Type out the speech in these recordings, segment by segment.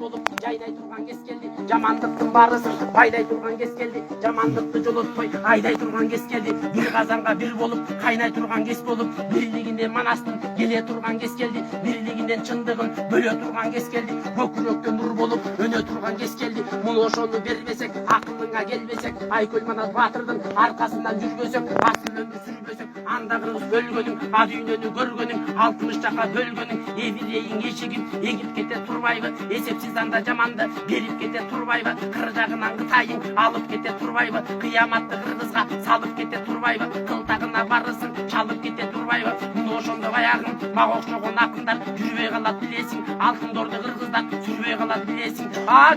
bolup jaynay turgan kez keldi. Жамандықтың барысын пайдай тұрған кез келді. Жамандықты жолатпай айдай тұрған кез келді. Bir қазанға bir болып қайнай тұрған кез болып, бірлігінде манастың келе тұрған кез келді. Бірлігінден шындығын бөле тұрған кез келді. Көкіректен нұр болып өне тұрған кез келді. Мұны ошоны бермесек, ақылыңа келбесек, Айкөл Манас батырдың арқасынан жүрбесек, асыл өмір сүрбесек, андағырыз бөлгөнің, ад үйнені көргөнің, 60 жаққа бөлгөнің, еврейің ешігін егіп кете турбайбы, есепсіз анда жаманды беріп кете турбайбы, қыр жағынан Қытайың алып кете турбайбы, қияматты қырғызға салып кете турбайбы, қылтағына барысын шалып кете турбайбы. Мұны ошондо баяғың мага окшогон акындар жүрбөй калат билесиң, алтындорду кыргыздар сүрбөй калат билесиң.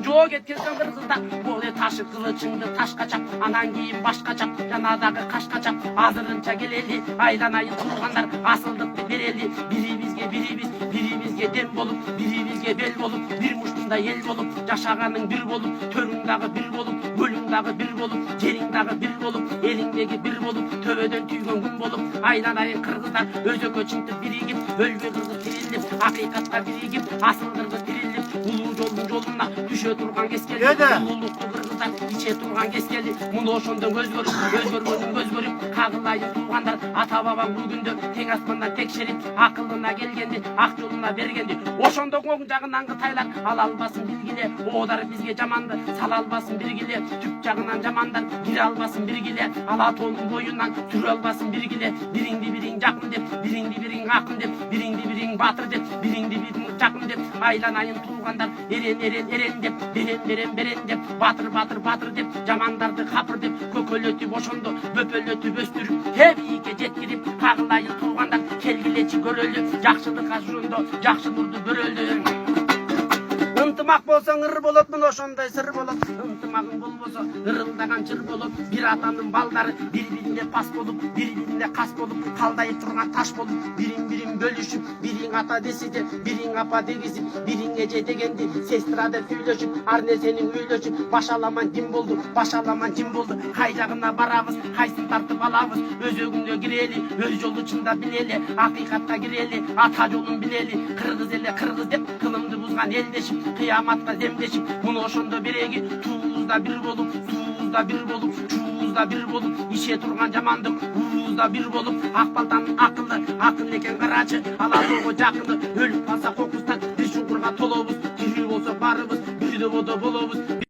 Жоо кеткенсен кыргыздар, бул ташы кылычыңды ташка чап, анан кийин башка чап, жанадагы кашка чап, азырынча келели, айланайын тургандар асылдыкты берели, бирибизге дем болуп, бирибизге бел болуп, бир муштунда эл болуп, жашаганың бир болуп, төрүң дагы бир болуп, өлүң дагы бир болуп, жериң дагы бир болуп, элиңдеги бир болуп, төбөдөн түйгөн күн болуп, айланайын кыргыздар өзөккө чынтып биригип, өлгө кыргыз тирилип, акыйкатка биригип, асыл кыргыз тирилип, улуу жолдун жолуна түшө турган кез келди. Улуулукту кыргыздар иче турган кез келди. Муну ошондон өзгөрүп, кагылайын туугандар, ата бабаң бул күндө тең аспандан текшерип, акылына келгенди, ак жолуна бергенди. Ошондо оң жагынан Кытайлар ала албасын билгиле, одар бизге жаманды сала албасын биргиле, түп жагынан жамандар кире албасын биргиле, ала тоонун боюнан жүрө албасын биргиле, бириңди бириң жакын деп, бириңди бириң акын деп, бириңди бириң батыр деп, бириңди бириң жакын деп, айланайын туугандар эрен деп, берен деп, батыр деп, жамандарды капыр деп, көкөлөтүп ошондо бөпөлөтүп өстүрүп, тебийикке жеткирип, кагылайын туугандар келгилечи көрөлү, жакшылыкка журунду, жакшы нурду көрөлү. Ынтымак болсоң ыр болот, мына ошондой сыр болот. Ынтымагың болбосо ырылдаган жыр болот. Бир атанын балдары бири-бирине пас болуп, бири-бирине кас болуп, калдайып турган таш болуп, бириң-бириң бөлүшүп, бириң ата десиде, бириң апа дегизип, бириң эже дегенди сестра деп сүйлөшүп, ар нерсенин үйлөшүп, башаламан ким болду, кай жагына барабыз, кайсын тартып алабыз, өзөгүнө кирели, өз жолу чындап билели, акыйкатка кирели, ата жолун билели, кыргыз эле кыргыз деп кылымды бузган элдешип, кыяматка демдешип, муну ошондо биреги туузда бир болуп, чуузда бир болуп, иши турган жамандык уузда бир болуп, ак балтанын акылы, акын экен карачы, ала тоого жакыны, өлүп калса кокустан, бир чуңкурга толобуз, тирүү болсо барыбыз, бирдө бодо болобуз.